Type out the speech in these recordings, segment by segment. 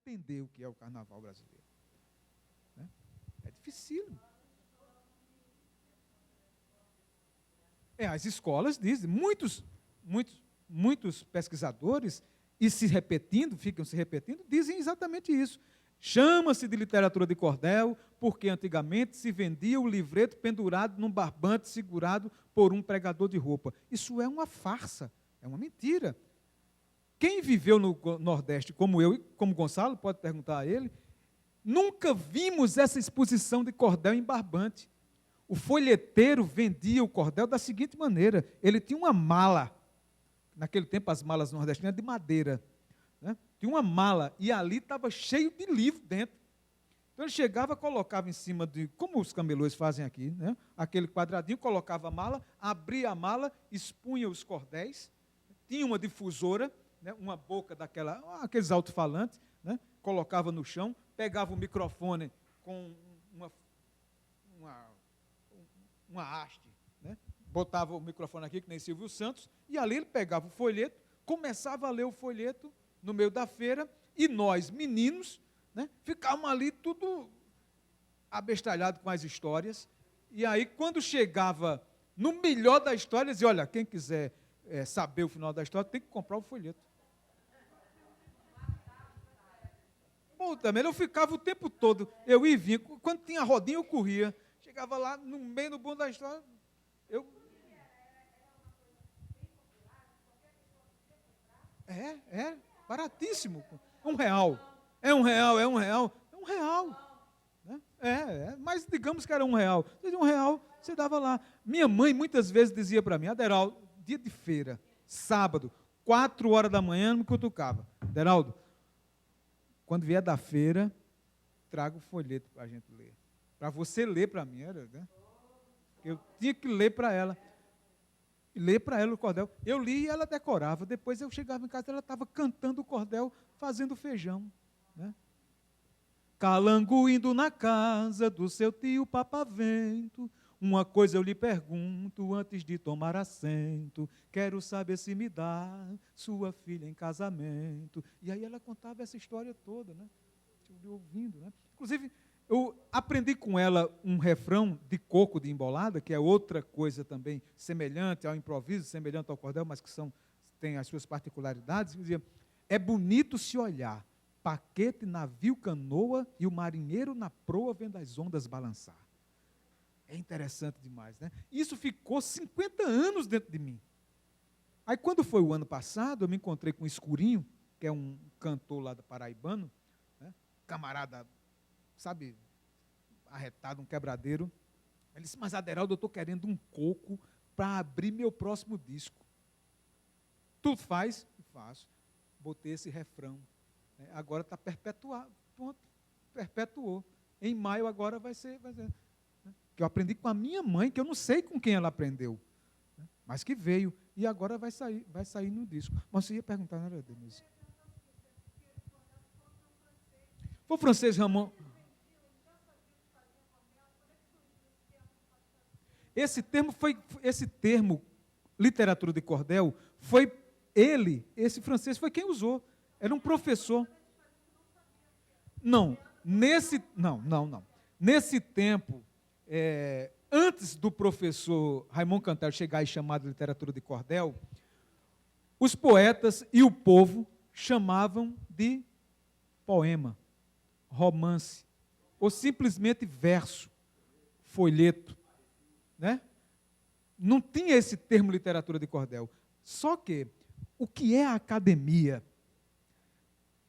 entender o que é o carnaval brasileiro. Né? É dificílimo. As escolas dizem, muitos pesquisadores, e ficam se repetindo, dizem exatamente isso. Chama-se de literatura de cordel, porque antigamente se vendia o livreto pendurado num barbante segurado por um pregador de roupa. Isso é uma farsa, é uma mentira. Quem viveu no Nordeste, como eu e como Gonçalo, pode perguntar a ele, nunca vimos essa exposição de cordel em barbante. O folheteiro vendia o cordel da seguinte maneira: ele tinha uma mala, naquele tempo as malas nordestinas eram de madeira, né? Tinha uma mala e ali estava cheio de livro dentro. Então ele chegava, colocava em cima de, como os camelôs fazem aqui, né? Aquele quadradinho, colocava a mala, abria a mala, expunha os cordéis, tinha uma difusora, né? Uma boca aqueles alto-falantes, né? Colocava no chão, pegava o microfone com uma haste, né? Botava o microfone aqui, que nem Silvio Santos, e ali ele pegava o folheto, começava a ler o folheto no meio da feira, e nós, meninos, né, ficávamos ali tudo abestalhado com as histórias, e aí quando chegava no melhor da história, dizia: olha, quem quiser saber o final da história, tem que comprar o folheto. Bom, também eu ficava o tempo todo, eu ia e vinha, quando tinha rodinha eu corria, chegava lá no meio do bom da história, baratíssimo, R$ 1. É R$ 1, é R$ 1, é R$ 1. Né? Mas digamos que era R$ 1. R$ 1, você dava lá. Minha mãe muitas vezes dizia para mim: Aderaldo, dia de feira, sábado, 4 horas da manhã, me cutucava: Aderaldo, quando vier da feira, traga o folheto para a gente ler. Para você ler para mim, né? Eu tinha que ler para ela. Ler para ela o cordel. Eu li e ela decorava. Depois eu chegava em casa e ela estava cantando o cordel, fazendo feijão. Né? Calango indo na casa do seu tio Papavento, uma coisa eu lhe pergunto antes de tomar assento, quero saber se me dá sua filha em casamento. E aí ela contava essa história toda, né? Eu ouvindo, né? Inclusive, eu aprendi com ela um refrão de coco de embolada, que é outra coisa também semelhante ao improviso, semelhante ao cordel, mas que tem as suas particularidades. Dizia: é bonito se olhar, paquete, navio, canoa, e o marinheiro na proa vendo as ondas balançar. É interessante demais, né? Isso ficou 50 anos dentro de mim. Aí, quando foi o ano passado, eu me encontrei com o Escurinho, que é um cantor lá do paraibano, né? Camarada, sabe, arretado, um quebradeiro. Ele disse: mas Aderaldo, eu estou querendo um coco para abrir meu próximo disco. Tu faz? Eu faço. Botei esse refrão. Agora está perpetuado. Pronto, perpetuou. Em maio agora vai ser. Que eu aprendi com a minha mãe, que eu não sei com quem ela aprendeu, mas que veio. E agora vai sair no disco. Mas você ia perguntar, não era, Denise? Foi o francês Ramon. Esse termo, literatura de cordel, foi esse francês, foi quem usou. Era um professor. Não. Nesse tempo, antes do professor Raymond Quantel chegar e chamar de literatura de cordel, os poetas e o povo chamavam de poema, romance, ou simplesmente verso, folheto. Né? Não tinha esse termo literatura de cordel. Só que, o que é a academia?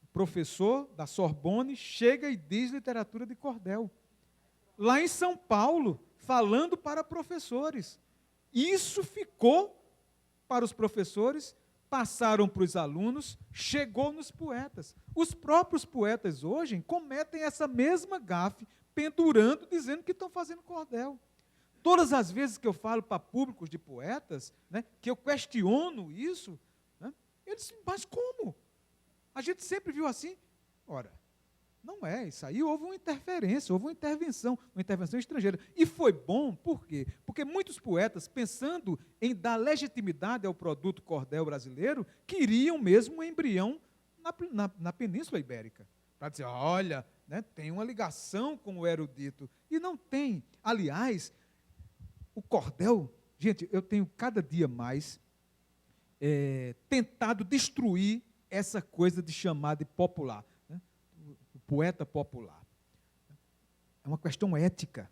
O professor da Sorbonne chega e diz literatura de cordel. Lá em São Paulo, falando para professores. Isso ficou para os professores, passaram para os alunos, chegou nos poetas. Os próprios poetas hoje cometem essa mesma gafe, pendurando, dizendo que estão fazendo cordel. Todas as vezes que eu falo para públicos de poetas, né, que eu questiono isso, né, eles dizem: mas como? A gente sempre viu assim. Ora, não é isso aí, houve uma interferência, houve uma intervenção estrangeira. E foi bom, por quê? Porque muitos poetas, pensando em dar legitimidade ao produto cordel brasileiro, queriam mesmo um embrião na Península Ibérica. para dizer, olha, né, tem uma ligação com o erudito. E não tem. Aliás, o cordel, gente, eu tenho cada dia mais tentado destruir essa coisa de chamar de popular, né? O poeta popular. É uma questão ética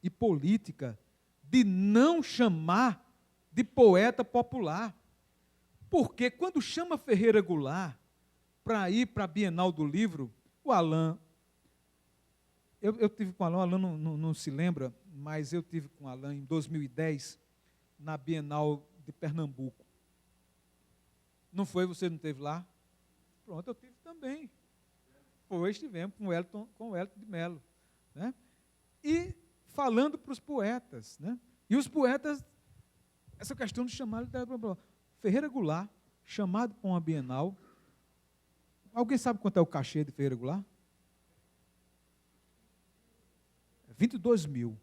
e política de não chamar de poeta popular. Porque quando chama Ferreira Goulart para ir para a Bienal do Livro, o Alain, eu tive com o Alain não se lembra, mas eu tive com o Alain em 2010, na Bienal de Pernambuco. Não foi? Você não esteve lá? Pronto, eu tive também. Foi, estivemos com o Elton de Mello. Né? E falando para os poetas. Né? E os poetas, essa questão de chamar Ferreira Goulart, chamado para uma Bienal. Alguém sabe quanto é o cachê de Ferreira Goulart? 22 mil.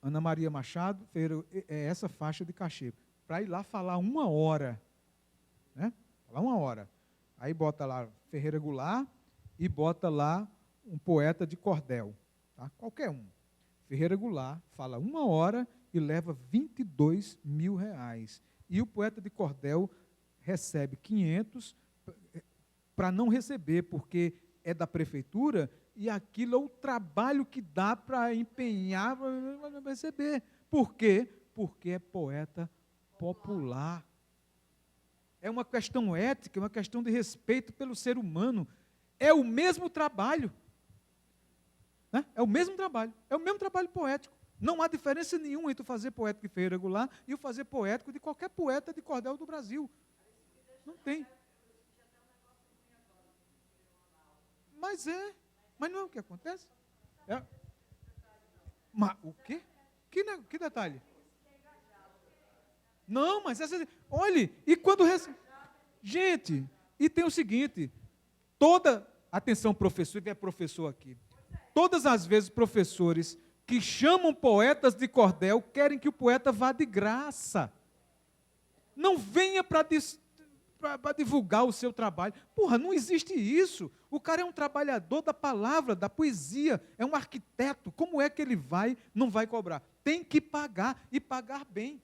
Ana Maria Machado, Ferreira, é essa faixa de cachê. Para ir lá falar 1 hora. Né? Falar 1 hora. Aí bota lá Ferreira Goulart e bota lá um poeta de cordel. Tá? Qualquer um. Ferreira Goulart fala 1 hora e leva 22 mil reais. E o poeta de cordel recebe 500 para não receber, porque é da prefeitura e aquilo é o trabalho que dá para empenhar para receber. Por quê? Porque é poeta popular. É uma questão ética, é uma questão de respeito pelo ser humano. É o mesmo trabalho. Né? É o mesmo trabalho. É o mesmo trabalho poético. Não há diferença nenhuma entre o fazer poético de Ferreira Goulart e o fazer poético de qualquer poeta de cordel do Brasil. Não tem. Mas não é o que acontece? Mas o quê? Que detalhe? Não, mas olhe, e quando gente, e tem o seguinte, atenção professor, que é professor aqui, todas as vezes professores que chamam poetas de cordel querem que o poeta vá de graça. Não venha para divulgar o seu trabalho. Porra, não existe isso. O cara é um trabalhador da palavra, da poesia, é um arquiteto. Como é que ele não vai cobrar? Tem que pagar e pagar bem.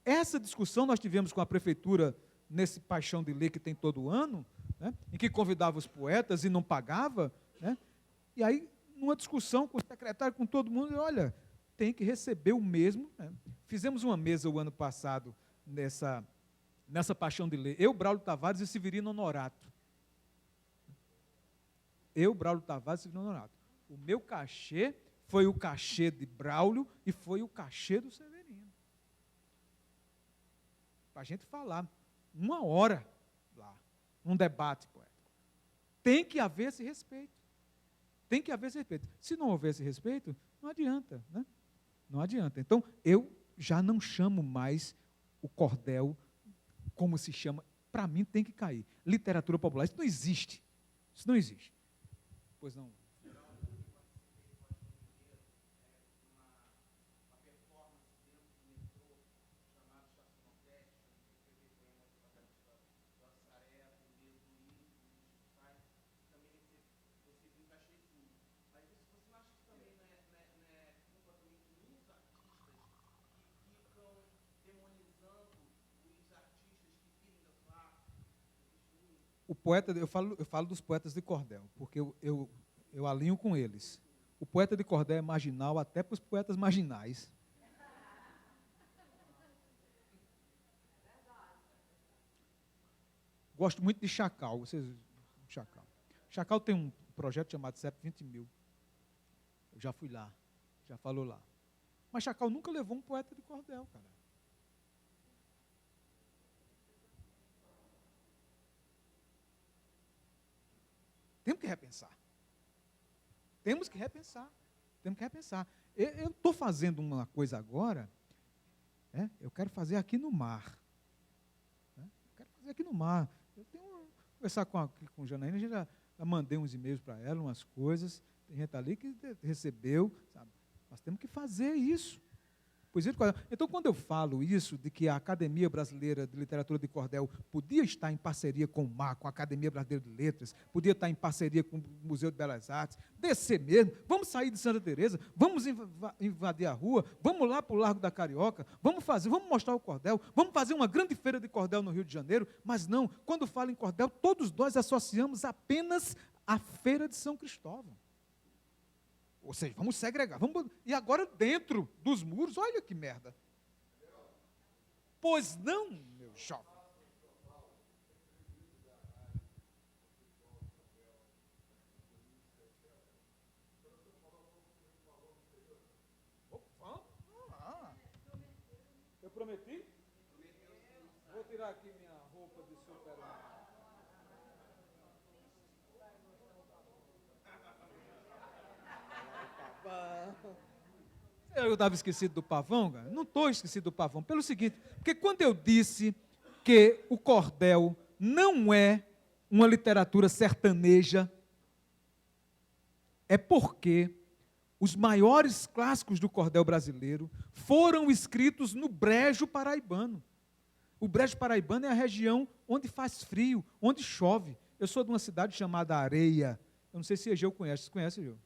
Essa discussão nós tivemos com a prefeitura nesse Paixão de Lei que tem todo ano, né, em que convidava os poetas e não pagava, né, e aí, numa discussão com o secretário, com todo mundo, olha, tem que receber o mesmo. Né. Fizemos uma mesa o ano passado nessa Paixão de Lei. Eu, Braulio Tavares e Severino Honorato. O meu cachê foi o cachê de Braulio e foi o cachê do Severino. Para a gente falar 1 hora lá, num debate poético. Tem que haver esse respeito. Tem que haver esse respeito. Se não houver esse respeito, não adianta. Né? Não adianta. Então, eu já não chamo mais o cordel como se chama. Para mim, tem que cair. Literatura popular, isso não existe. Isso não existe. Pois não. O poeta, eu falo dos poetas de cordel, porque eu alinho com eles. O poeta de cordel é marginal até para os poetas marginais. Gosto muito de Chacal. Chacal tem um projeto chamado CEP 20 mil. Eu já fui lá, já falou lá. Mas Chacal nunca levou um poeta de cordel, cara. Temos que repensar. Temos que repensar. Eu estou fazendo uma coisa agora, eu quero fazer aqui no mar. Eu tenho conversar com o Janaína, a gente já mandei uns e-mails para ela, umas coisas, tem gente ali que recebeu, sabe? Nós temos que fazer isso. poesia de cordel. Então, quando eu falo isso, de que a Academia Brasileira de Literatura de Cordel podia estar em parceria com o MAR, com a Academia Brasileira de Letras, podia estar em parceria com o Museu de Belas Artes, descer mesmo, vamos sair de Santa Teresa, vamos invadir a rua, vamos lá para o Largo da Carioca, vamos mostrar o cordel, vamos fazer uma grande feira de cordel no Rio de Janeiro, mas não, quando falo em cordel, todos nós associamos apenas a Feira de São Cristóvão. Ou seja, vamos segregar. E agora dentro dos muros, olha que merda. Pois não, meu jovem. Eu prometi? Vou tirar aqui minha roupa de super-herói. Eu estava esquecido do pavão, cara? Não estou esquecido do pavão. Pelo seguinte, porque quando eu disse que o cordel não é uma literatura sertaneja, é porque os maiores clássicos do cordel brasileiro foram escritos no Brejo Paraibano. O Brejo Paraibano é a região onde faz frio, onde chove. Eu sou de uma cidade chamada Areia. Eu não sei se Egeu conhece. Você conhece, Egeu?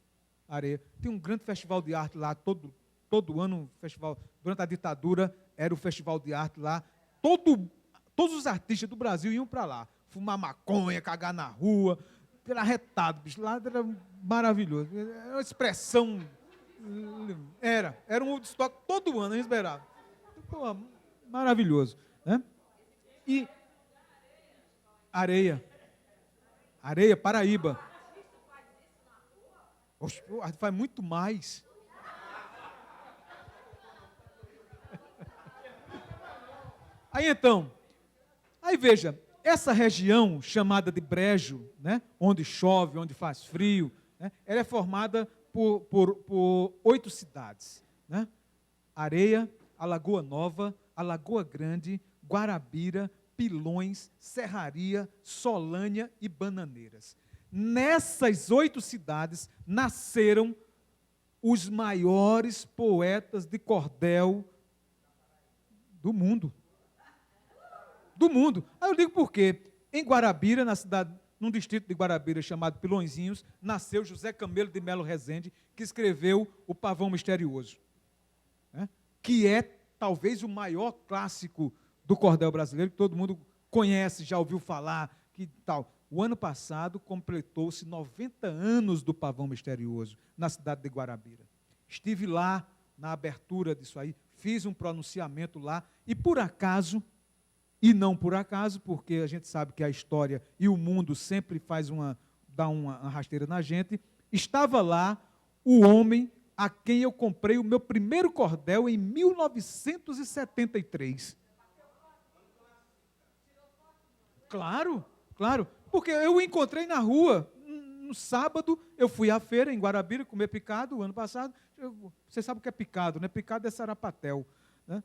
Areia. Tem um grande festival de arte lá, todo ano, festival, durante a ditadura, era o festival de arte lá. Todos os artistas do Brasil iam para lá. Fumar maconha, cagar na rua. Era arretado, bicho. Lá era maravilhoso. Era uma expressão. Era um Woodstock todo ano, a gente esperava. Pô, maravilhoso. Né? E Areia, Paraíba. Oxe, faz muito mais. Aí veja, essa região chamada de Brejo, né, onde chove, onde faz frio, né, ela é formada por 8 cidades. Né? Areia, Alagoa Nova, Alagoa Grande, Guarabira, Pilões, Serraria, Solânia e Bananeiras. Nessas 8 cidades nasceram os maiores poetas de cordel do mundo. Aí eu digo por quê? Em Guarabira, num distrito de Guarabira chamado Pilõezinhos, nasceu José Camelo de Melo Rezende, que escreveu O Pavão Misterioso, né? Que é talvez o maior clássico do cordel brasileiro, que todo mundo conhece, já ouviu falar, que tal. O ano passado completou-se 90 anos do Pavão Misterioso, na cidade de Guarabira. Estive lá na abertura disso aí, fiz um pronunciamento lá, e por acaso, e não por acaso, porque a gente sabe que a história e o mundo sempre dá uma rasteira na gente, estava lá o homem a quem eu comprei o meu primeiro cordel em 1973. Claro, porque eu o encontrei na rua, no sábado, eu fui à feira em Guarabira comer picado, o ano passado. Você sabe o que é picado, né? Picado é sarapatel, né?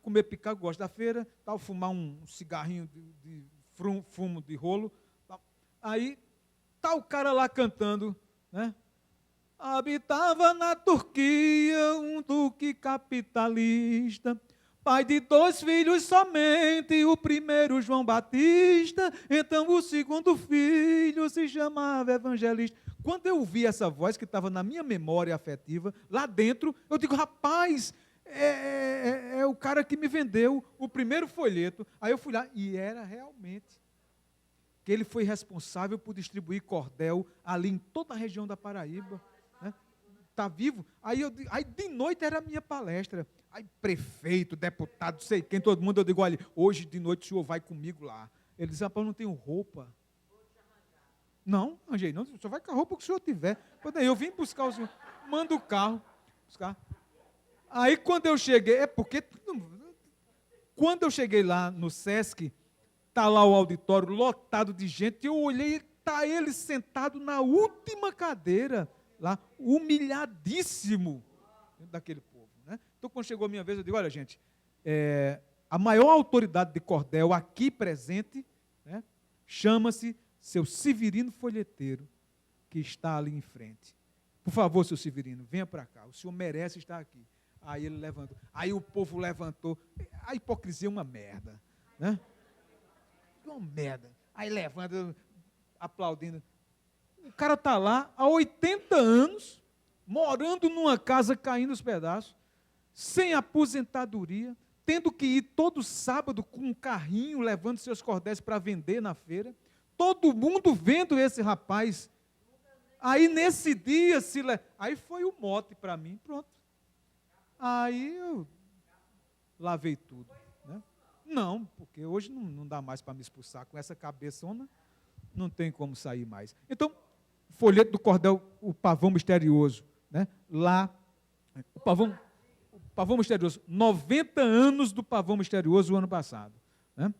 Comer picado, gosto da feira, tal, fumar um cigarrinho de fumo de rolo. Tal. Aí, tá o cara lá cantando, né? Habitava na Turquia um duque capitalista, pai de 2 filhos somente, o primeiro João Batista, então o segundo filho se chamava Evangelista. Quando eu vi essa voz que estava na minha memória afetiva, lá dentro, eu digo, rapaz, é o cara que me vendeu o primeiro folheto. Aí eu fui lá, e era realmente que ele foi responsável por distribuir cordel ali em toda a região da Paraíba. Está vivo? Aí de noite era a minha palestra. Aí prefeito, deputado, sei quem, todo mundo, eu digo, olha, hoje de noite o senhor vai comigo lá. Ele diz, rapaz, eu não tenho roupa. Não, arranjei não, o senhor vai com a roupa que o senhor tiver. Eu vim buscar o senhor, manda o carro, buscar. Aí quando eu cheguei, quando eu cheguei lá no Sesc, está lá o auditório lotado de gente, eu olhei, está ele sentado na última cadeira, lá, humilhadíssimo daquele povo. Né? Então, quando chegou a minha vez, eu digo, olha, gente, a maior autoridade de cordel aqui presente, né, chama-se seu Severino Folheteiro, que está ali em frente. Por favor, seu Severino, venha para cá, o senhor merece estar aqui. Aí ele levantou. Aí o povo levantou. A hipocrisia é uma merda, né? Uma merda. Aí levanta, aplaudindo. O cara está lá há 80 anos, morando numa casa caindo os pedaços, sem aposentadoria, tendo que ir todo sábado com um carrinho, levando seus cordéis para vender na feira. Todo mundo vendo esse rapaz. Aí nesse dia, aí foi o mote para mim, pronto. Aí eu lavei tudo. Né? Não, porque hoje não dá mais para me expulsar com essa cabeçona, não tem como sair mais. Então, folheto do cordel, o pavão misterioso, né? Lá, o pavão misterioso, 90 anos do pavão misterioso o ano passado. Né?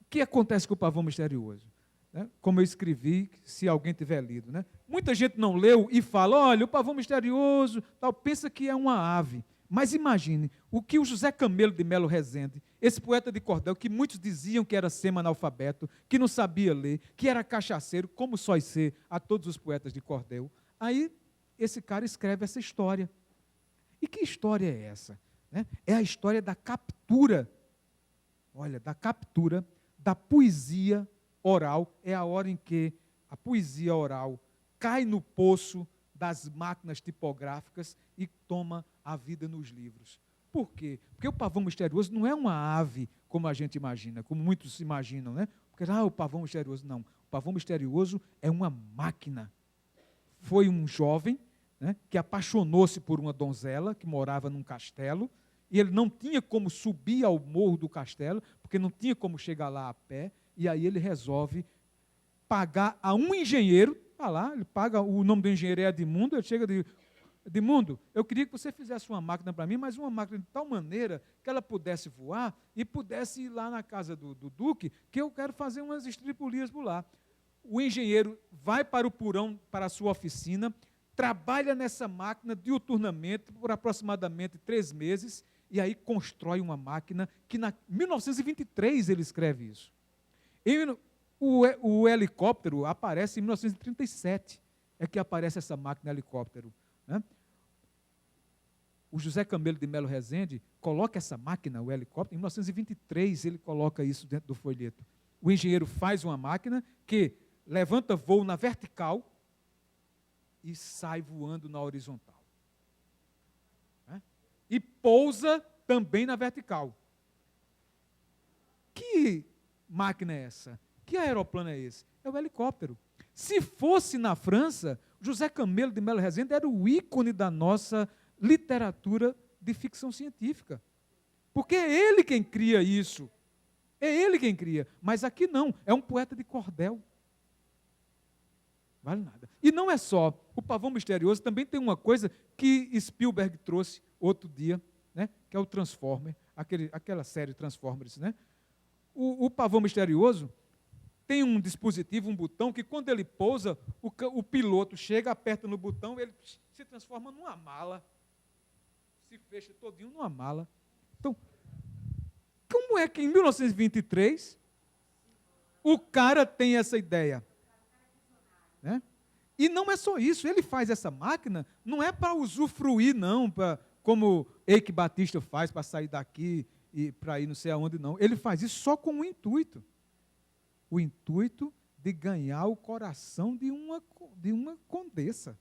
O que acontece com o pavão misterioso? Né? Como eu escrevi, se alguém tiver lido. Né? Muita gente não leu e fala, olha, o pavão misterioso, tal, pensa que é uma ave. Mas imagine, o que o José Camelo de Melo Rezende, esse poeta de cordel, que muitos diziam que era semi-analfabeto, que não sabia ler, que era cachaceiro, como só ser a todos os poetas de cordel, aí esse cara escreve essa história. E que história é essa? Né? É a história da captura, olha, da captura da poesia oral. É a hora em que a poesia oral cai no poço das máquinas tipográficas e toma a vida nos livros. Por quê? Porque o pavão misterioso não é uma ave, como a gente imagina, como muitos imaginam, né? Porque, o pavão misterioso, não. O pavão misterioso é uma máquina. Foi um jovem, né, que apaixonou-se por uma donzela que morava num castelo, e ele não tinha como subir ao morro do castelo, porque não tinha como chegar lá a pé, e aí ele resolve pagar a um engenheiro, lá, ele paga, o nome do engenheiro é Edmundo, ele chega de Edmundo, eu queria que você fizesse uma máquina para mim, mas uma máquina de tal maneira que ela pudesse voar e pudesse ir lá na casa do Duque, que eu quero fazer umas estripulias por lá. O engenheiro vai para o porão, para a sua oficina, trabalha nessa máquina diuturnamente por aproximadamente 3 meses, e aí constrói uma máquina que, em 1923, ele escreve isso. O helicóptero aparece em 1937, é que aparece essa máquina helicóptero. Né? O José Camelo de Melo Rezende coloca essa máquina, o helicóptero, em 1923 ele coloca isso dentro do folheto. O engenheiro faz uma máquina que levanta voo na vertical e sai voando na horizontal. Né? E pousa também na vertical. Que máquina é essa? Que aeroplano é esse? É o helicóptero. Se fosse na França, José Camelo de Melo Rezende era o ícone da nossa literatura de ficção científica. Porque é ele quem cria isso. É ele quem cria. Mas aqui não, é um poeta de cordel. Vale nada. E não é só. O pavão misterioso também tem uma coisa que Spielberg trouxe outro dia, né, que é o Transformer, aquela série Transformers. Né? O pavão misterioso tem um dispositivo, um botão, que quando ele pousa, o piloto chega, aperta no botão, ele se transforma numa mala. Se fecha todinho numa mala. Então, como é que em 1923 o cara tem essa ideia? Né? E não é só isso, ele faz essa máquina, não é para usufruir, não, como Eike Batista faz, para sair daqui e para ir não sei aonde, não. Ele faz isso só com um intuito. O intuito de ganhar o coração de uma condessa.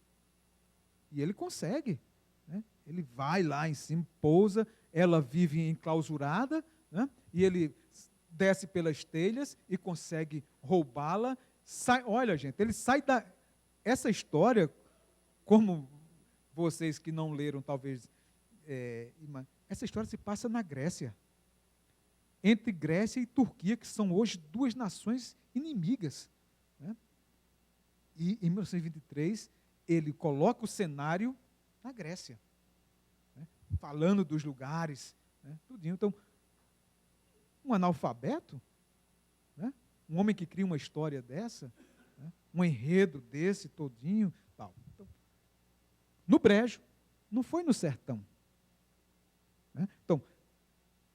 E ele consegue. Né? Ele vai lá em cima, pousa, ela vive enclausurada, né? E ele desce pelas telhas e consegue roubá-la. Olha, gente, ele sai da... Essa história, como vocês que não leram, talvez... essa história se passa na Grécia. Entre Grécia e Turquia, que são hoje 2 nações inimigas. Né? E em 1923, ele coloca o cenário na Grécia, né? Falando dos lugares, né? Tudinho. Então, um analfabeto, né? Um homem que cria uma história dessa, né? Um enredo desse todinho, tal. Então, no Brejo, não foi no sertão. Né? Então,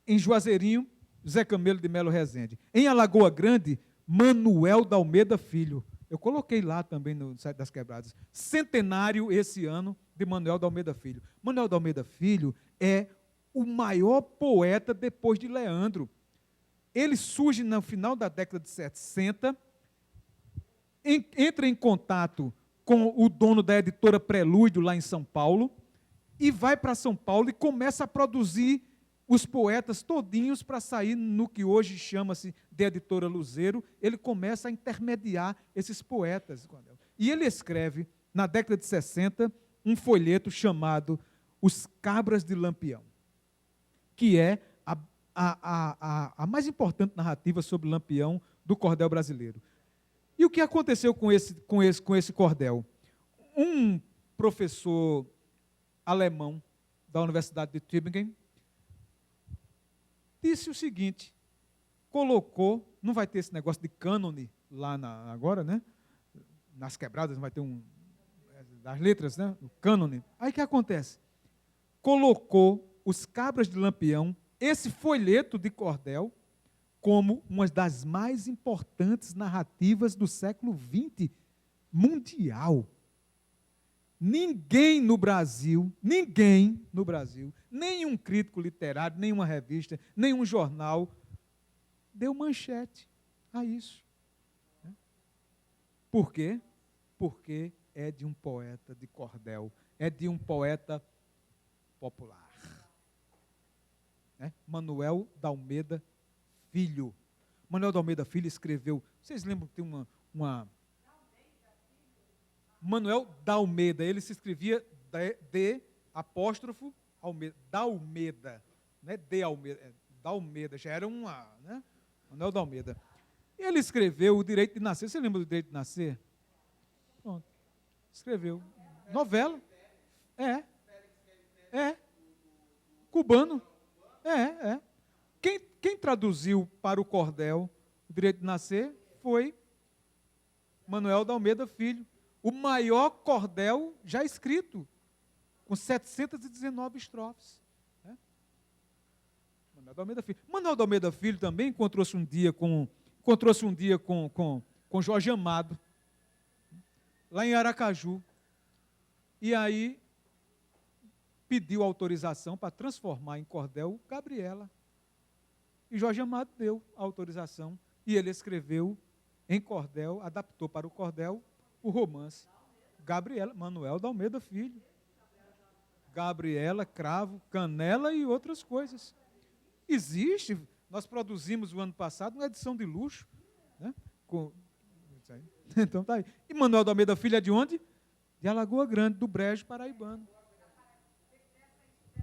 em Juazeirinho, José Camelo de Melo Rezende. Em Alagoa Grande, Manuel da Almeida Filho. Eu coloquei lá também no site das Quebradas. Centenário esse ano de Manuel de Almeida Filho. Manuel de Almeida Filho é o maior poeta depois de Leandro. Ele surge no final da década de 60, entra em contato com o dono da editora Prelúdio, lá em São Paulo, e vai para São Paulo e começa a produzir os poetas todinhos para sair no que hoje chama-se de Editora Luzeiro. Ele começa a intermediar esses poetas. E ele escreve, na década de 60, um folheto chamado Os Cabras de Lampião, que é a mais importante narrativa sobre Lampião do cordel brasileiro. E o que aconteceu com esse cordel? Um professor alemão da Universidade de Tübingen disse o seguinte, colocou, não vai ter esse negócio de cânone lá agora, né? Nas Quebradas vai ter das letras, né? O cânone. Aí o que acontece? Colocou Os Cabras de Lampião, esse folheto de cordel, como uma das mais importantes narrativas do século XX mundial. Ninguém no Brasil, nenhum crítico literário, nenhuma revista, nenhum jornal deu manchete a isso. Por quê? Porque é de um poeta de cordel, é de um poeta popular. Manuel de Almeida Filho. Manuel de Almeida Filho escreveu, vocês lembram que tem uma Manuel da Almeida, ele se escrevia de apóstrofo Almeida, da Almeida, né? De Almeida, da Almeida, já era né? Manuel da Almeida. Ele escreveu O Direito de Nascer. Você lembra do Direito de Nascer? Pronto. Escreveu. Novela. Cubano. Quem traduziu para o cordel O Direito de Nascer foi Manuel da Almeida Filho. O maior cordel já escrito, com 719 estrofes. Manuel da Almeida Filho. Manuel da Almeida Filho também encontrou-se um dia com Jorge Amado, lá em Aracaju. E aí pediu autorização para transformar em cordel Gabriela. E Jorge Amado deu a autorização. E ele escreveu em cordel, adaptou para o cordel o romance. Gabriela, Manuel da Almeida Filho. Gabriela, Cravo, Canela e outras coisas. Existe, nós produzimos o ano passado uma edição de luxo, né? Então tá aí. E Manuel da Almeida Filho é de onde? De Alagoa Grande, do Brejo Paraibano.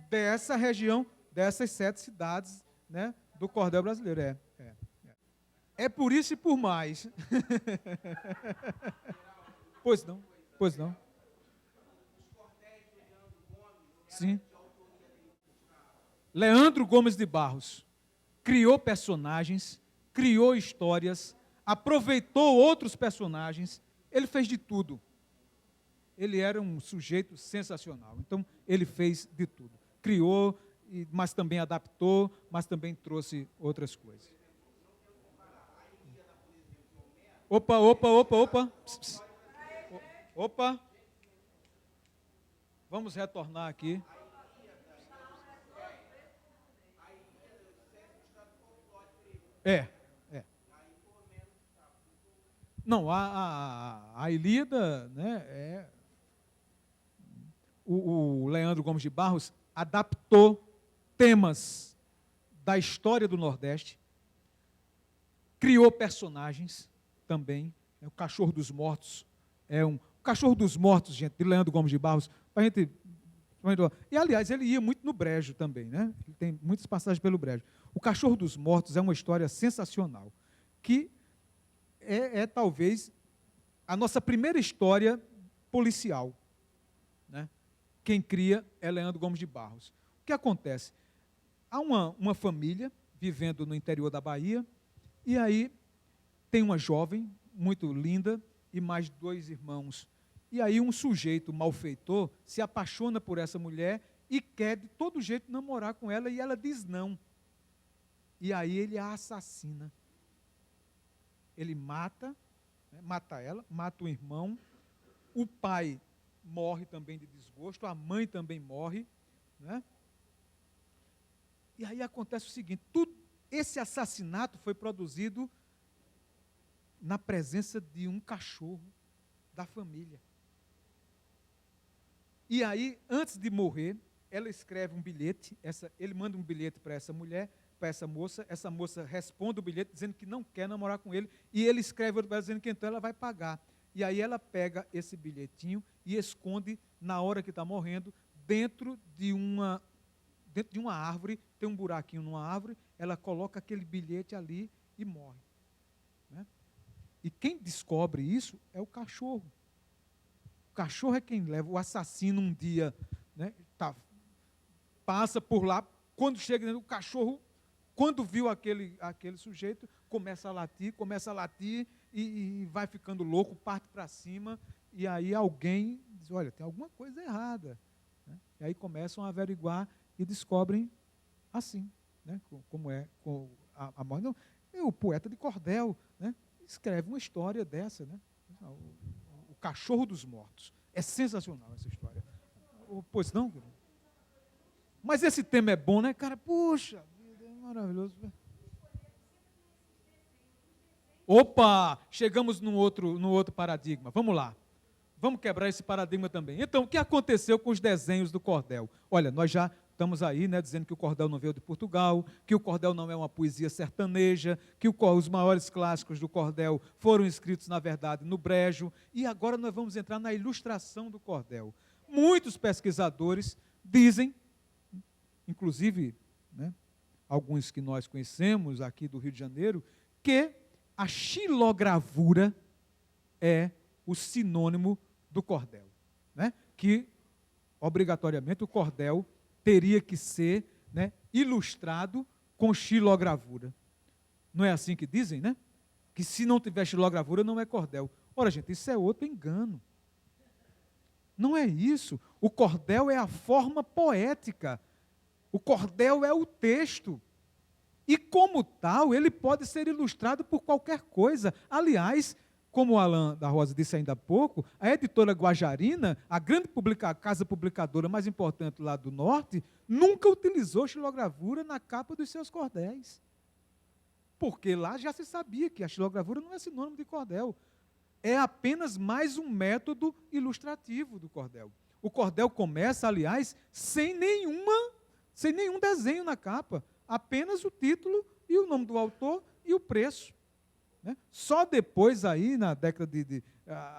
Dessa região, dessas 7 cidades, né, do cordel brasileiro. É por isso e por mais. Pois não. Sim. Leandro Gomes de Barros criou personagens, criou histórias, aproveitou outros personagens, ele fez de tudo. Ele era um sujeito sensacional. Então, ele fez de tudo. Criou, mas também adaptou, mas também trouxe outras coisas. Opa. Opa. Vamos retornar aqui. Não, a Ilíada, né, o Leandro Gomes de Barros adaptou temas da história do Nordeste, criou personagens também. O Cachorro dos Mortos o Cachorro dos Mortos, gente, de Leandro Gomes de Barros, para a gente. E, aliás, ele ia muito no Brejo também, né? Ele tem muitas passagens pelo Brejo. O Cachorro dos Mortos é uma história sensacional, que é talvez a nossa primeira história policial, né? Quem cria é Leandro Gomes de Barros. O que acontece? Há uma família vivendo no interior da Bahia, e aí tem uma jovem muito linda e mais 2 irmãos. E aí um sujeito malfeitor se apaixona por essa mulher e quer de todo jeito namorar com ela, e ela diz não. E aí ele a assassina. Ele mata né? Mata ela, mata o irmão, o pai morre também de desgosto, a mãe também morre, né? E aí acontece o seguinte, esse assassinato foi produzido na presença de um cachorro da família. E aí, antes de morrer, ela escreve um bilhete, ele manda um bilhete para essa mulher, para essa moça responde o bilhete dizendo que não quer namorar com ele, e ele escreve outro bilhete dizendo que então ela vai pagar. E aí ela pega esse bilhetinho e esconde, na hora que está morrendo, dentro de uma árvore, tem um buraquinho numa árvore, ela coloca aquele bilhete ali e morre. Né? E quem descobre isso é o cachorro. O cachorro é quem leva. O assassino um dia, né, passa por lá, quando chega, o cachorro, quando viu aquele sujeito, começa a latir e vai ficando louco, parte para cima, e aí alguém diz, olha, tem alguma coisa errada. Né? E aí começam a averiguar e descobrem assim, né, como é a morte. Não, o poeta de cordel, né, escreve uma história dessa, né, o cachorro dos mortos. É sensacional essa história. Pois não? Mas esse tema é bom, né, cara? Puxa, vida, é maravilhoso. Opa, chegamos no outro paradigma. Vamos lá. Vamos quebrar esse paradigma também. Então, o que aconteceu com os desenhos do cordel? Olha, nós já estamos aí, né, dizendo que o cordel não veio de Portugal, que o cordel não é uma poesia sertaneja, que os maiores clássicos do cordel foram escritos, na verdade, no brejo. E agora nós vamos entrar na ilustração do cordel. Muitos pesquisadores dizem, inclusive, né, alguns que nós conhecemos aqui do Rio de Janeiro, que a xilogravura é o sinônimo do cordel, né? Que, obrigatoriamente, o cordel teria que ser, né, ilustrado com xilogravura. Não é assim que dizem, né? Que se não tiver xilogravura, não é cordel. Ora, gente, isso é outro engano. Não é isso. O cordel é a forma poética. O cordel é o texto. E, como tal, ele pode ser ilustrado por qualquer coisa. Aliás, como o Alan da Rosa disse ainda há pouco, a editora Guajarina, a grande casa publicadora mais importante lá do Norte, nunca utilizou xilogravura na capa dos seus cordéis. Porque lá já se sabia que a xilogravura não é sinônimo de cordel. É apenas mais um método ilustrativo do cordel. O cordel começa, aliás, sem nenhum desenho na capa. Apenas o título e o nome do autor e o preço. Né? Só depois, aí, na década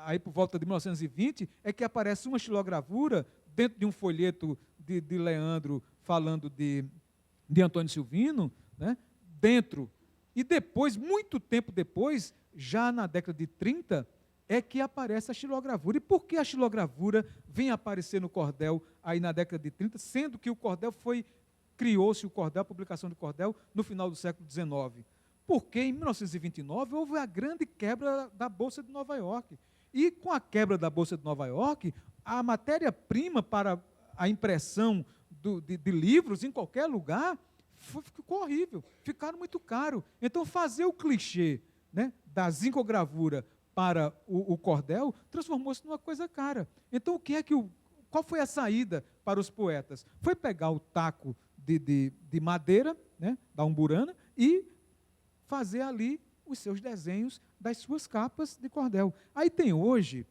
aí por volta de 1920, é que aparece uma xilogravura dentro de um folheto de Leandro falando de Antônio Silvino, né? Dentro. E depois, muito tempo depois, já na década de 30, é que aparece a xilogravura. E por que a xilogravura vem aparecer no cordel aí na década de 30, sendo que o cordel criou-se a publicação do cordel no final do século XIX? Porque em 1929 houve a grande quebra da Bolsa de Nova York. E com a quebra da Bolsa de Nova York, a matéria-prima para a impressão de livros em qualquer lugar ficou horrível, ficaram muito caro. Então, fazer o clichê, né, da zincogravura para o cordel transformou-se numa coisa cara. Então, qual foi a saída para os poetas? Foi pegar o taco de madeira, né, da umburana, e fazer ali os seus desenhos das suas capas de cordel. Aí tem hoje,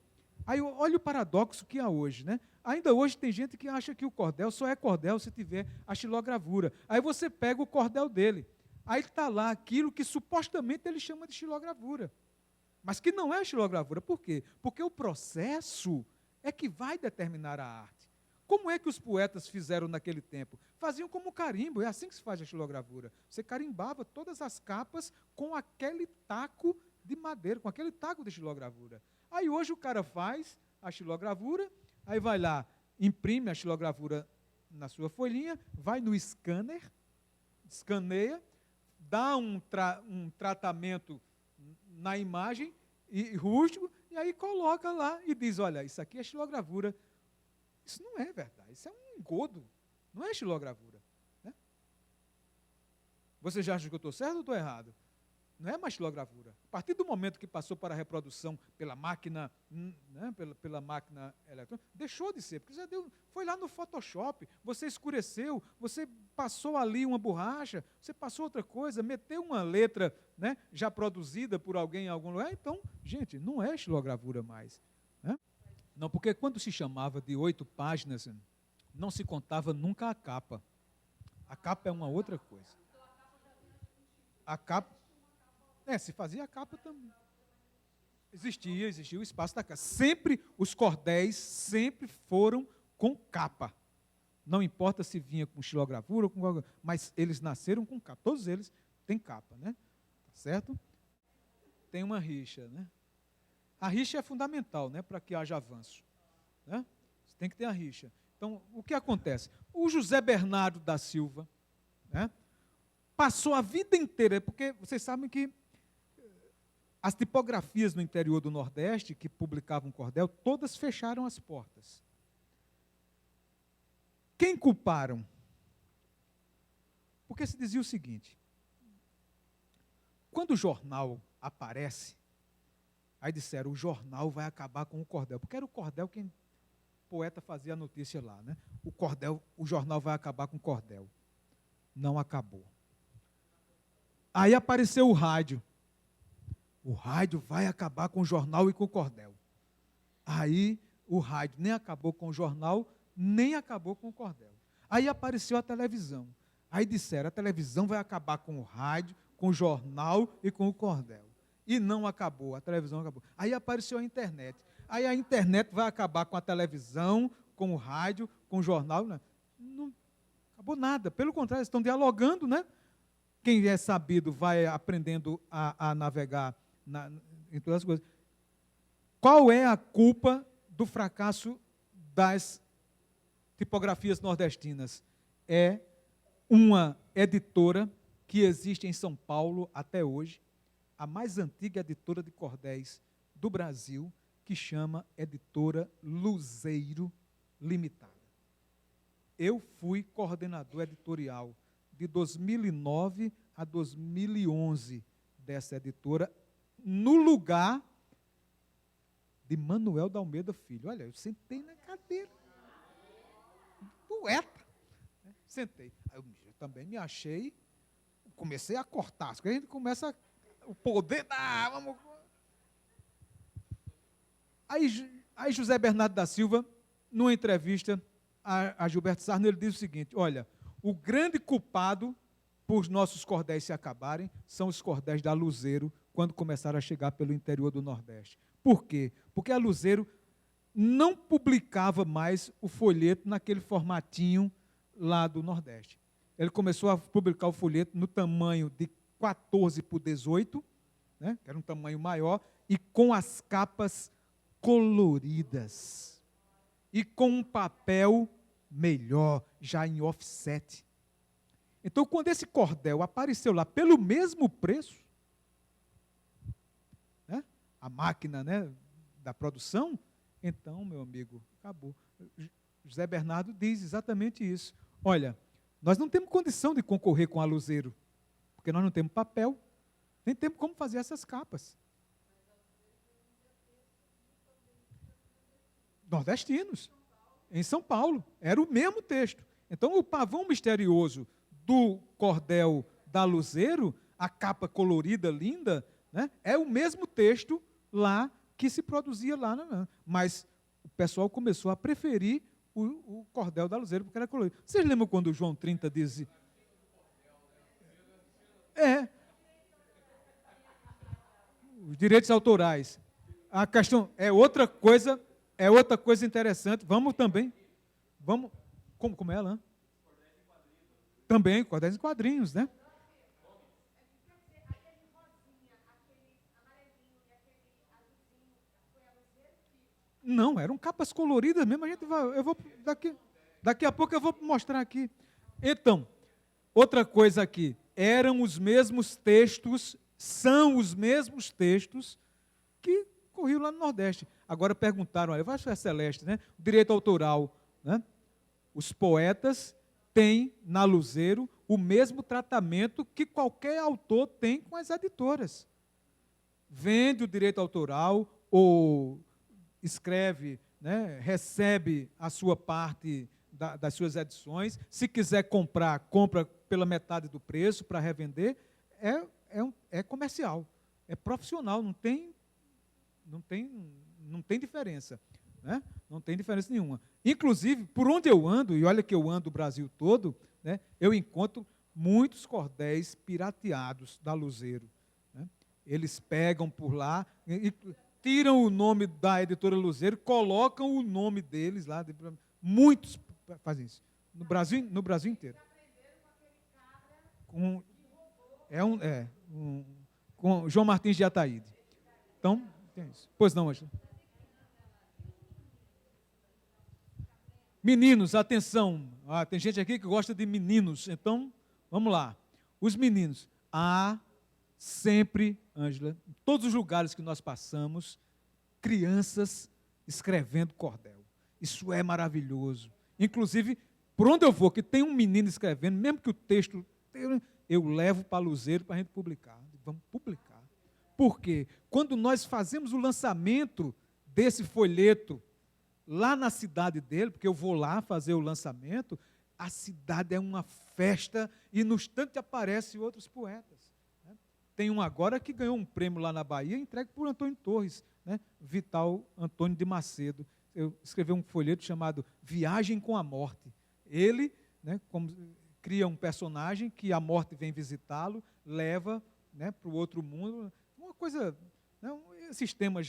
olha o paradoxo que há hoje, né? Ainda hoje tem gente que acha que o cordel só é cordel se tiver a xilogravura. Aí você pega o cordel dele, aí está lá aquilo que supostamente ele chama de xilogravura, mas que não é xilogravura. Por quê? Porque o processo é que vai determinar a arte. Como é que os poetas fizeram naquele tempo? Faziam como carimbo, é assim que se faz a xilogravura. Você carimbava todas as capas com aquele taco de madeira, com aquele taco de xilogravura. Aí hoje o cara faz a xilogravura, aí vai lá, imprime a xilogravura na sua folhinha, vai no scanner, escaneia, dá um tratamento na imagem, rústico, e aí coloca lá e diz, olha, isso aqui é xilogravura. Isso não é verdade, isso é um engodo, não é xilogravura. Né? Você já acha que eu estou certo ou estou errado? não é mais xilogravura. A partir do momento que passou para a reprodução pela máquina, né, pela máquina eletrônica, deixou de ser, porque você foi lá no Photoshop, você escureceu, você passou ali uma borracha, você passou outra coisa, meteu uma letra, né, já produzida por alguém em algum lugar. Então, gente, não é xilogravura mais. Né? Não, porque quando se chamava de 8 páginas, não se contava nunca a capa. A capa é uma outra coisa. A capa... se fazia a capa também. Existia o espaço da capa. Sempre, os cordéis sempre foram com capa. Não importa se vinha com xilogravura ou com... Mas eles nasceram com capa. Todos eles têm capa, né? Tá certo? Tem uma rixa, né? A rixa é fundamental, né, para que haja avanço. Né? Você tem que ter a rixa. Então, o que acontece? O José Bernardo da Silva, né, passou a vida inteira, porque vocês sabem que as tipografias no interior do Nordeste, que publicavam cordel, todas fecharam as portas. Quem culparam? Porque se dizia o seguinte, quando o jornal aparece, aí disseram, o jornal vai acabar com o cordel, porque era o cordel quem o poeta fazia a notícia lá, né? O jornal vai acabar com o cordel. Não acabou. Aí apareceu o rádio. O rádio vai acabar com o jornal e com o cordel. Aí o rádio nem acabou com o jornal, nem acabou com o cordel. Aí apareceu a televisão. Aí disseram, a televisão vai acabar com o rádio, com o jornal e com o cordel. E não acabou, a televisão acabou. Aí apareceu a internet. Aí a internet vai acabar com a televisão, com o rádio, com o jornal. Não acabou nada. Pelo contrário, estão dialogando, né? Quem é sabido vai aprendendo a navegar em todas as coisas. Qual é a culpa do fracasso das tipografias nordestinas? É uma editora que existe em São Paulo até hoje, a mais antiga editora de cordéis do Brasil, que chama Editora Luzeiro Limitada. Eu fui coordenador editorial de 2009 a 2011 dessa editora, no lugar de Manuel da Almeida Filho. Olha, eu sentei na cadeira. Poeta. Sentei. Eu também me achei, comecei a cortar. Porque a gente começa o poder vamos. Aí José Bernardo da Silva, numa entrevista a Gilberto Sarno, ele diz o seguinte, olha, o grande culpado por nossos cordéis se acabarem são os cordéis da Luzeiro, quando começaram a chegar pelo interior do Nordeste. Por quê? Porque a Luzeiro não publicava mais o folheto naquele formatinho lá do Nordeste. Ele começou a publicar o folheto no tamanho de 14 por 18, né, que era um tamanho maior, e com as capas coloridas. E com um papel melhor, já em offset. Então, quando esse cordel apareceu lá pelo mesmo preço, né, a máquina, né, da produção, então, meu amigo, acabou. José Bernardo diz exatamente isso. Olha, nós não temos condição de concorrer com a Luzeiro, porque nós não temos papel, nem temos como fazer essas capas. Nordestinos, em São Paulo, era o mesmo texto. Então, o pavão misterioso do cordel da Luzeiro, a capa colorida, linda, né, é o mesmo texto lá que se produzia lá. Mas o pessoal começou a preferir o cordel da Luzeiro, porque era colorido. Vocês lembram quando o João 30 dizia... Os direitos autorais. A questão é outra coisa interessante. Vamos também. Vamos. Como é, Alain? Também, cordéis em quadrinhos, né? Não, eram capas coloridas mesmo. Daqui a pouco eu vou mostrar aqui. Então, outra coisa aqui. Eram os mesmos textos, são os mesmos textos que corriam lá no Nordeste. Agora perguntaram, olha, vai ser a Celeste, né? O direito autoral, né? Os poetas têm na Luzeiro o mesmo tratamento que qualquer autor tem com as editoras. Vende o direito autoral ou escreve, né, recebe a sua parte das suas edições. Se quiser comprar, compra pela metade do preço para revender. É comercial, é profissional, não tem diferença. Né? Não tem diferença nenhuma. Inclusive, por onde eu ando, e olha que eu ando o Brasil todo, né, eu encontro muitos cordéis pirateados da Luzeiro. Né? Eles pegam por lá, e tiram o nome da editora Luzeiro, colocam o nome deles lá. Muitos fazem isso. No Brasil inteiro. Com João Martins de Ataíde. Então, tem isso. Pois não, Ângela. Meninos, atenção. Tem gente aqui que gosta de meninos. Então, vamos lá. Os meninos. Há sempre, Ângela, em todos os lugares que nós passamos, crianças escrevendo cordel. Isso é maravilhoso. Inclusive, por onde eu vou, que tem um menino escrevendo, mesmo que o texto, eu levo para Luzeiro para a gente publicar. Vamos publicar. Por quê? Quando nós fazemos o lançamento desse folheto, lá na cidade dele, porque eu vou lá fazer o lançamento, a cidade é uma festa e no instante aparecem outros poetas. Né? Tem um agora que ganhou um prêmio lá na Bahia, entregue por Antônio Torres, né? Vital Antônio de Macedo. Eu escrevi um folheto chamado Viagem com a Morte. Ele, né, cria um personagem que a morte vem visitá-lo, leva, né, para o outro mundo. Uma coisa, né, um sistema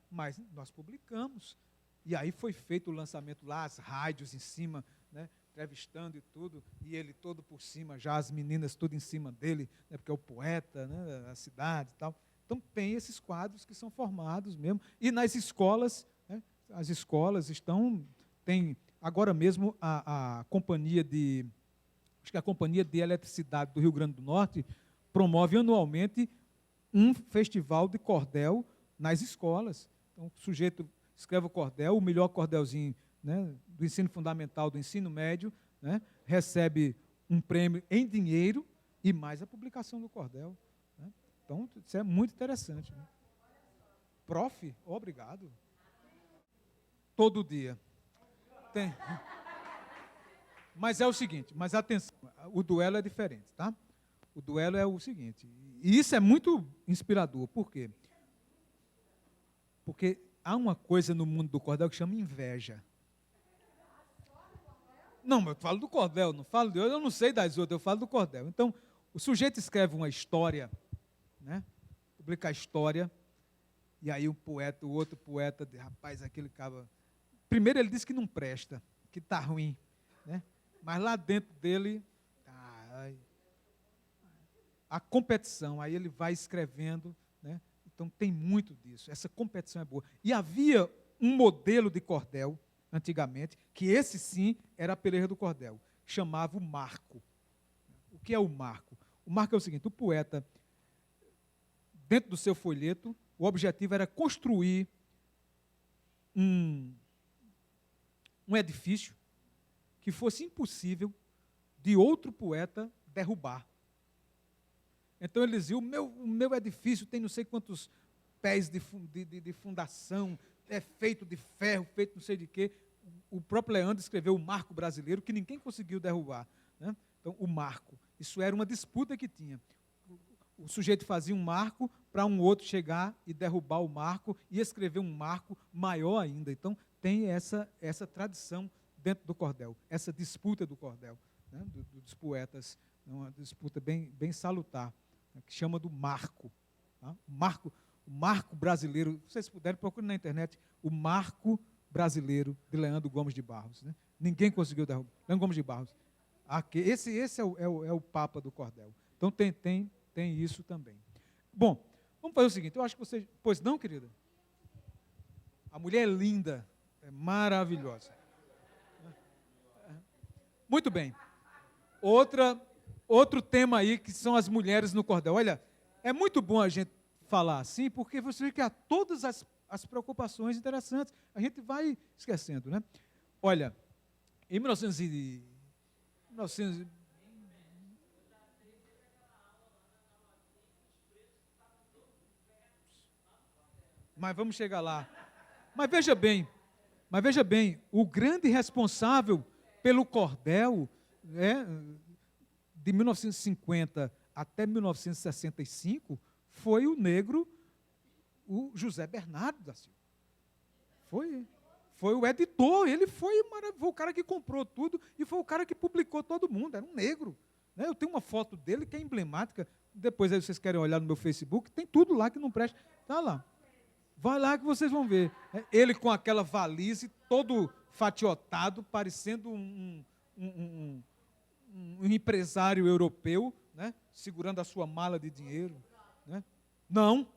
mas nós publicamos. E aí foi feito o lançamento lá, as rádios em cima, né, entrevistando e tudo, e ele todo por cima, já as meninas tudo em cima dele, né, porque é o poeta, né, a cidade e tal. Então tem esses quadros que são formados mesmo. E nas escolas, né, as escolas tem agora mesmo a companhia acho que a Companhia de Eletricidade do Rio Grande do Norte promove anualmente um festival de cordel nas escolas. Então o sujeito escreve o cordel, o melhor cordelzinho, né, do ensino fundamental, do ensino médio, né, recebe um prêmio em dinheiro e mais a publicação do cordel. Né? Então, isso é muito interessante. Né? Prof, obrigado. Todo dia. Tem. Mas é o seguinte, mas atenção, o duelo é diferente, tá? O duelo é o seguinte, e isso é muito inspirador, por quê? Porque há uma coisa no mundo do cordel que chama inveja. Não, eu falo do cordel, não falo de outro, eu não sei das outras, eu falo do cordel. Então, o sujeito escreve uma história, né? Publica a história, e aí o outro poeta, rapaz, aquele cara. Primeiro ele diz que não presta, que está ruim, né? Mas lá dentro dele, a competição, aí ele vai escrevendo, né? Então tem muito disso, essa competição é boa. E havia um modelo de cordel, antigamente, que esse sim era a peleja do cordel, chamava o marco. O que é o marco? O marco é o seguinte, o poeta, dentro do seu folheto, o objetivo era construir um edifício que fosse impossível de outro poeta derrubar. Então ele dizia, o meu edifício tem não sei quantos pés de fundação, é feito de ferro, feito não sei de quê. O próprio Leandro escreveu o Marco Brasileiro, que ninguém conseguiu derrubar. Né? Então, o marco. Isso era uma disputa que tinha. O sujeito fazia um marco para um outro chegar e derrubar o marco e escrever um marco maior ainda. Então, tem essa tradição dentro do cordel, essa disputa do cordel, né, dos poetas, uma disputa bem salutar, né, que chama do marco. Tá? O marco brasileiro, se vocês puderem, procurem na internet, o Marco Brasileiro de Leandro Gomes de Barros. Né? Ninguém conseguiu derrubar. Leandro Gomes de Barros. Esse é o papa do cordel. Então tem isso também. Bom, vamos fazer o seguinte, eu acho que vocês... Pois não, querida? A mulher é linda, é maravilhosa. Muito bem. Outro tema aí, que são as mulheres no cordel. Olha, é muito bom a gente falar assim, porque você vê que há todas as preocupações interessantes. A gente vai esquecendo, né? Olha, em Mas vamos chegar lá. Mas veja bem, o grande responsável pelo cordel, né, de 1950 até 1965, foi o negro, o José Bernardo da Silva. Foi o editor, ele foi o cara que comprou tudo e foi o cara que publicou todo mundo, era um negro. Né? Eu tenho uma foto dele que é emblemática, depois aí vocês querem olhar no meu Facebook, tem tudo lá que não presta. Está lá. Vai lá que vocês vão ver. Ele com aquela valise, todo fatiotado, parecendo um empresário europeu, né? Segurando a sua mala de dinheiro. Né? Não,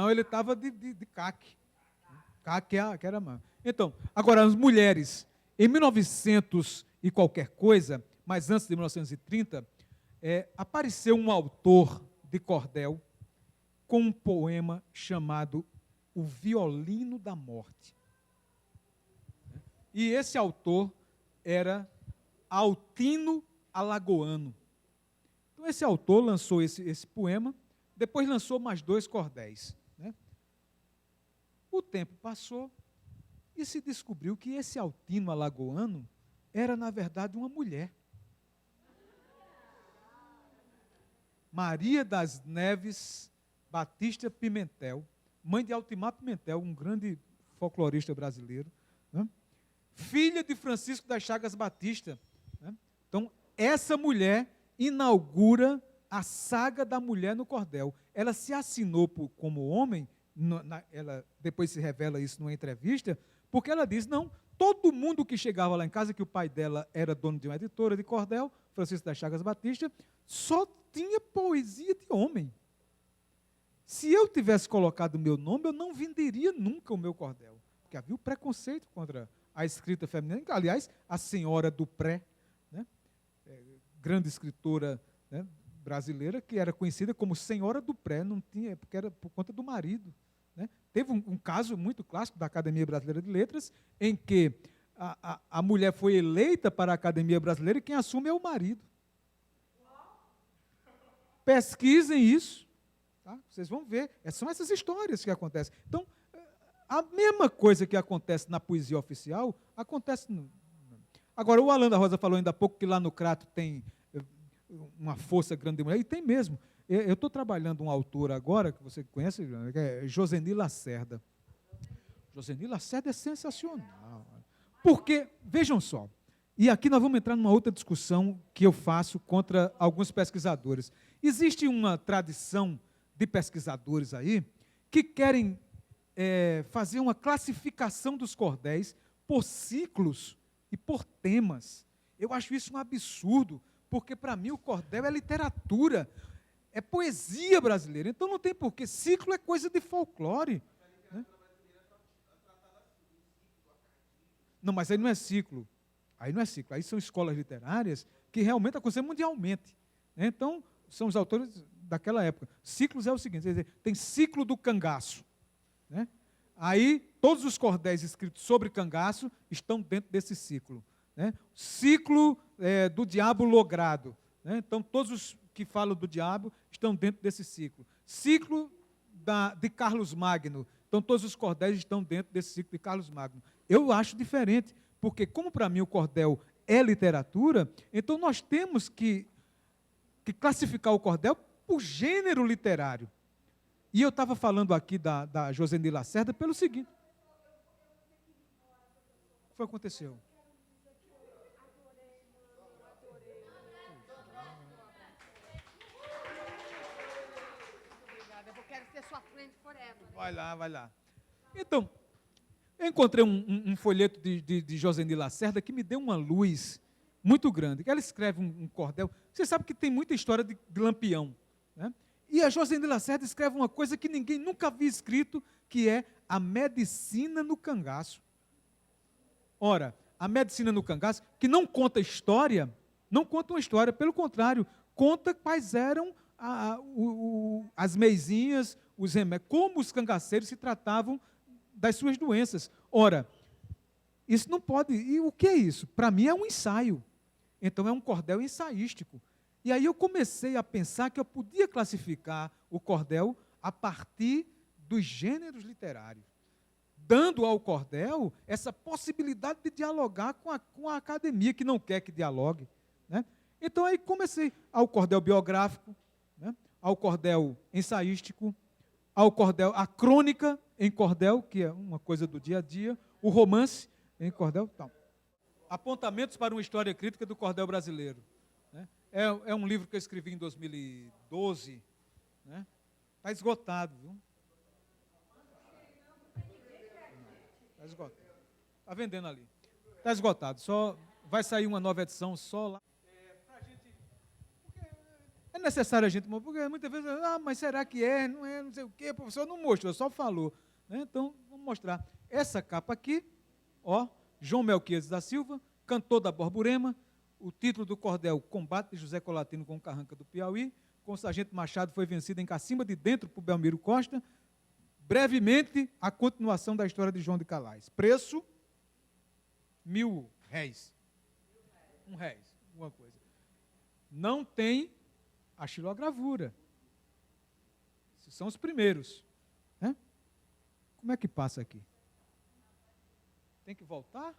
ele estava de caque. Caque que era mal. Então, agora, as mulheres, em 1900 e qualquer coisa, mas antes de 1930, apareceu um autor de cordel com um poema chamado O Violino da Morte. E esse autor era Altino Alagoano. Então, esse autor lançou esse poema, depois lançou mais 2 cordéis. Né? O tempo passou e se descobriu que esse Altino Alagoano era, na verdade, uma mulher. Maria das Neves Batista Pimentel, mãe de Altimar Pimentel, um grande folclorista brasileiro, né? Filha de Francisco das Chagas Batista. Né? Então, essa mulher inaugura a saga da mulher no cordel. Ela se assinou como homem, ela depois se revela isso numa entrevista, porque ela diz, não, todo mundo que chegava lá em casa, que o pai dela era dono de uma editora de cordel, Francisco das Chagas Batista, só tinha poesia de homem. Se eu tivesse colocado o meu nome, eu não venderia nunca o meu cordel. Porque havia o preconceito contra a escrita feminina. Aliás, a senhora Dupré, né, grande escritora, né, brasileira, que era conhecida como Senhora Dupré, não tinha, porque era por conta do marido. Né. Teve um caso muito clássico da Academia Brasileira de Letras, em que a mulher foi eleita para a Academia Brasileira e quem assume é o marido. Pesquisem isso. Tá? Vocês vão ver, são essas histórias que acontecem. Então, a mesma coisa que acontece na poesia oficial, acontece... Agora, o Alan da Rosa falou ainda há pouco que lá no Crato tem uma força grande de mulher, e tem mesmo. Eu estou trabalhando um autor agora, que você conhece, que é Joseni Lacerda. Joseni Lacerda é sensacional. Porque, vejam só, e aqui nós vamos entrar numa outra discussão que eu faço contra alguns pesquisadores. Existe uma tradição de pesquisadores aí que querem fazer uma classificação dos cordéis por ciclos e por temas. Eu acho isso um absurdo, porque para mim o cordel é literatura, é poesia brasileira, então não tem porquê. Ciclo é coisa de folclore. Né? Não, mas aí não é ciclo. Aí são escolas literárias que realmente acontecem mundialmente. Né? Então, são os autores daquela época. Ciclos é o seguinte, quer dizer, tem ciclo do cangaço. Né? Aí, todos os cordéis escritos sobre cangaço estão dentro desse ciclo. Né? Ciclo do diabo logrado. Né? Então, todos os que falam do diabo estão dentro desse ciclo. Ciclo de Carlos Magno. Então, todos os cordéis estão dentro desse ciclo de Carlos Magno. Eu acho diferente, porque como para mim o cordel é literatura, então nós temos que classificar o cordel por gênero literário. E eu estava falando aqui da Joseni Lacerda pelo seguinte. O que foi que aconteceu? Obrigada, eu quero ser sua frente forever. Vai lá. Então, eu encontrei um folheto de Joseni Lacerda que me deu uma luz muito grande. Ela escreve um cordel. Você sabe que tem muita história de Lampião. Né? E a Joseni Lacerda escreve uma coisa que ninguém nunca havia escrito, que é a medicina no cangaço. Ora, a medicina no cangaço, que não conta história, não conta uma história, pelo contrário, conta quais eram as meizinhas, os remédios, como os cangaceiros se tratavam das suas doenças. Ora, isso não pode... E o que é isso? Para mim é um ensaio. Então é um cordel ensaístico. E aí eu comecei a pensar que eu podia classificar o cordel a partir dos gêneros literários, dando ao cordel essa possibilidade de dialogar com a academia, que não quer que dialogue. Né? Então, aí comecei ao cordel biográfico, né? Ao cordel ensaístico, ao cordel, a crônica em cordel, que é uma coisa do dia a dia, o romance em cordel, tal. Apontamentos para uma história crítica do cordel brasileiro. Né? É um livro que eu escrevi em 2012, né? Está esgotado, viu? Está esgotado. Está vendendo ali. Está esgotado. Só vai sair uma nova edição só lá. É necessário a gente, porque muitas vezes, mas será que é? Não é, não sei o quê, o professor não mostrou, só falou. Né? Então, vamos mostrar. Essa capa aqui, ó, João Melquiades da Silva, cantor da Borborema, o título do cordel, Combate de José Colatino com o Carranca do Piauí, com o sargento Machado foi vencido em Cacimba de Dentro por Belmiro Costa. Brevemente, a continuação da história de João de Calais. Preço, R$1.000. R$1, alguma coisa. Não tem a xilogravura. Esses são os primeiros. Né? Como é que passa aqui? Tem que voltar?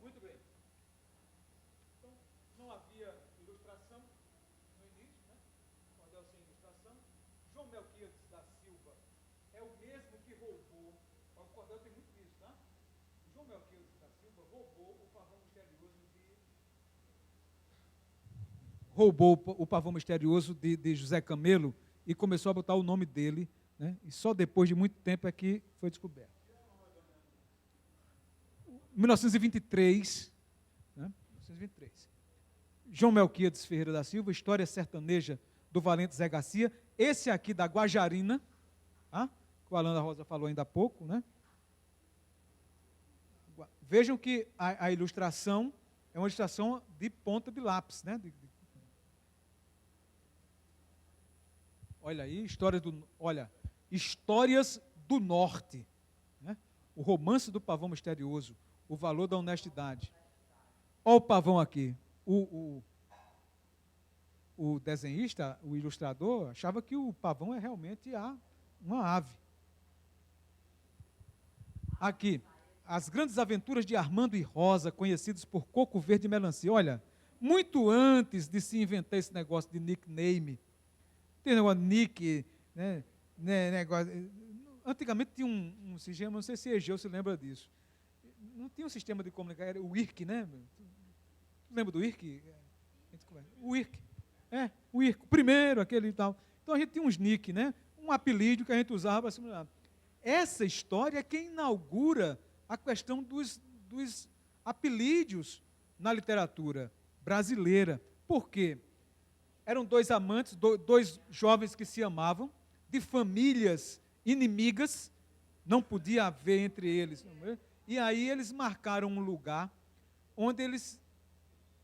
Muito bem. Então, não havia ilustração no início, né? Cordel sem ilustração. João Melquiades da Silva é o mesmo que roubou. O cordel tem muito disso, tá? João Melquiades da Silva roubou o pavão misterioso de José Camelo e começou a botar o nome dele, né? E só depois de muito tempo é que foi descoberto. 1923, né? 1923. João Melquiades Ferreira da Silva, História Sertaneja do Valente Zé Garcia. Esse aqui da Guajarina, tá? Que o Alan da Rosa falou ainda há pouco, né? Vejam que a ilustração é uma ilustração de ponta de lápis, né? Olha aí, Histórias do Norte, né? O romance do pavão misterioso, o valor da honestidade. Olha o pavão aqui. O desenhista, o ilustrador, achava que o pavão é realmente uma ave. Aqui, As Grandes Aventuras de Armando e Rosa, conhecidos por Coco Verde e Melancia. Olha, muito antes de se inventar esse negócio de nickname, tem negócio de nick, né, negócio, antigamente tinha um sistema, não sei se Egeu se lembra disso, não tinha um sistema de comunicação, era o IRC, né? Lembra do IRC? O IRC, o IRC, o primeiro, aquele e tal. Então a gente tinha uns nick, né? Um apelido que a gente usava para simular. Essa história é quem inaugura a questão dos apelídios na literatura brasileira. Por quê? Eram dois amantes, dois jovens que se amavam, de famílias inimigas, não podia haver entre eles. E aí eles marcaram um lugar onde eles,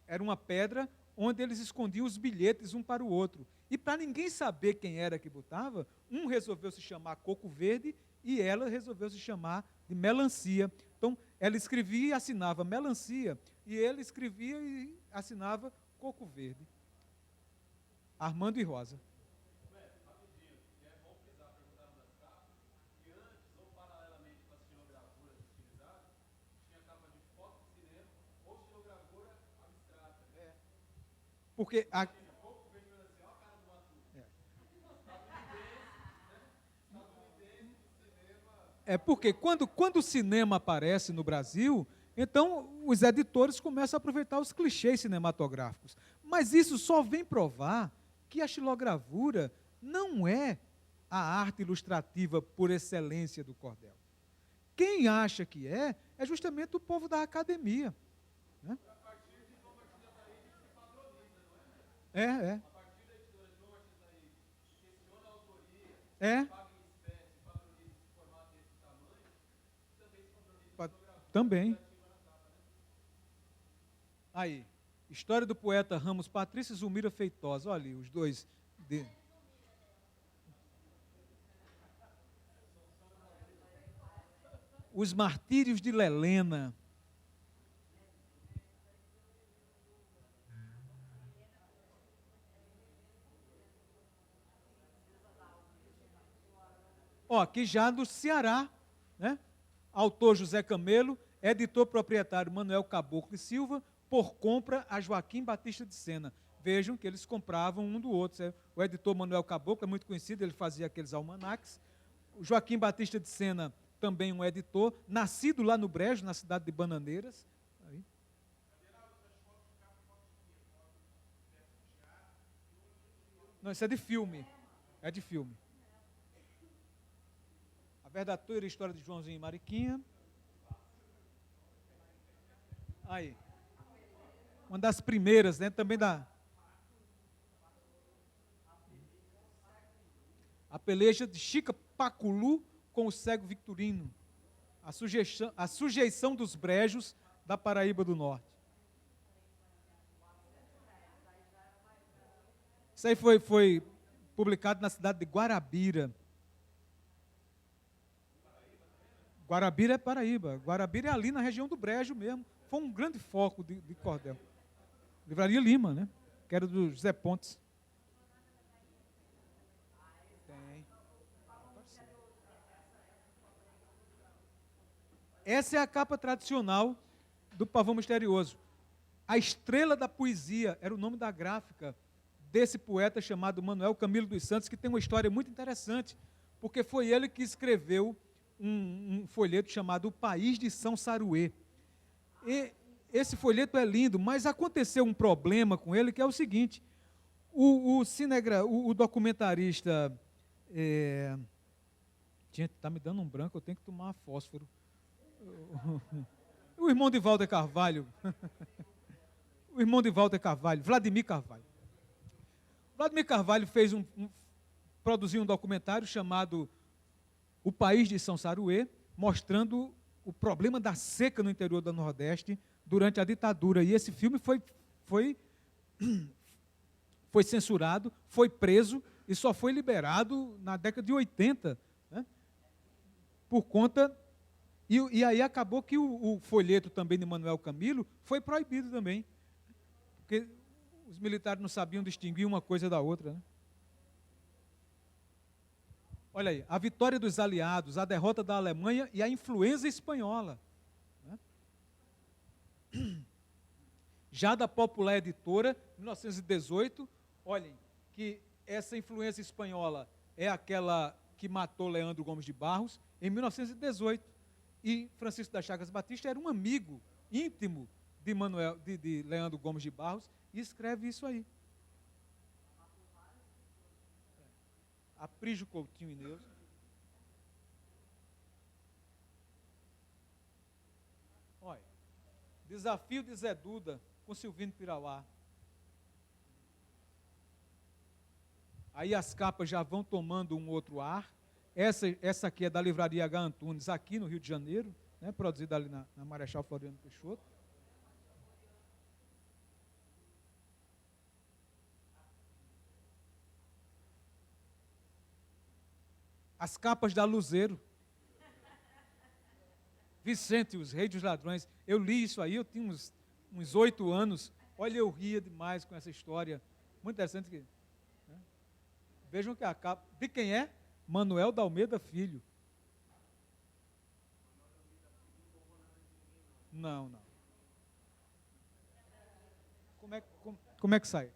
era uma pedra, onde eles escondiam os bilhetes um para o outro. E para ninguém saber quem era que botava, um resolveu se chamar Coco Verde e ela resolveu se chamar de Melancia. Então, ela escrevia e assinava Melancia E ele escrevia e assinava Coco Verde. Armando e Rosa. Porque porque quando o cinema aparece no Brasil, então os editores começam a aproveitar os clichês cinematográficos. Mas isso só vem provar que a xilogravura não é a arte ilustrativa por excelência do cordel. Quem acha que é justamente o povo da academia. Né? É. É. Também. Aí, história do poeta Ramos Patrício e Zulmira Feitosa. Olha ali, os dois. Os Martírios de Lelena. Ó, aqui já do Ceará, né? Autor José Camelo, editor proprietário Manuel Caboclo e Silva, por compra a Joaquim Batista de Sena. Vejam que eles compravam um do outro. O editor Manuel Caboclo é muito conhecido, ele fazia aqueles almanaques. O Joaquim Batista de Sena, também um editor, nascido lá no Brejo, na cidade de Bananeiras. Aí. Não, isso é de filme. É de filme. A verdadeira história de Joãozinho e Mariquinha. Aí. Uma das primeiras, né? Também da... A peleja de Chica Paculu com o cego Victorino. A sujeição dos brejos da Paraíba do Norte. Isso aí foi publicado na cidade de Guarabira. Guarabira é Paraíba. Guarabira é ali na região do Brejo mesmo. Foi um grande foco de cordel. Livraria Lima, né? Que era do José Pontes. Tem. Essa é a capa tradicional do Pavão Misterioso. A Estrela da Poesia era o nome da gráfica desse poeta chamado Manuel Camilo dos Santos, que tem uma história muito interessante, porque foi ele que escreveu um folheto chamado O País de São Saruê. E esse folheto é lindo, mas aconteceu um problema com ele, que é o seguinte: o documentarista... Gente, está me dando um branco, eu tenho que tomar fósforo. O irmão de Walter Carvalho. O irmão de Walter Carvalho, Vladimir Carvalho. Vladimir Carvalho produziu um documentário chamado O País de São Saruê, mostrando o problema da seca no interior do Nordeste durante a ditadura. E esse filme foi censurado, foi preso e só foi liberado na década de 80, né? Por conta... E aí acabou que o folheto também de Manuel Camilo foi proibido também, porque os militares não sabiam distinguir uma coisa da outra, né? Olha aí, a vitória dos aliados, a derrota da Alemanha e a influenza espanhola. Né? Já da Popular Editora, 1918, olhem, que essa influenza espanhola é aquela que matou Leandro Gomes de Barros, em 1918. E Francisco das Chagas Batista era um amigo íntimo de Leandro Gomes de Barros, e escreve isso aí. Aprígio Coutinho e Neuza. Olha, Desafio de Zé Duda com Silvino Pirauá. Aí as capas já vão tomando um outro ar. Essa aqui é da Livraria H. Antunes, aqui no Rio de Janeiro, né, produzida ali na Marechal Floriano Peixoto. As capas da Luzeiro. Vicente, os Reis dos Ladrões. Eu li isso aí, eu tinha uns uns 8 anos. Olha, eu ria demais com essa história. Muito interessante. Né? Vejam que a capa. De quem é? Manuel da Almeida Filho. Não. Como é que sai?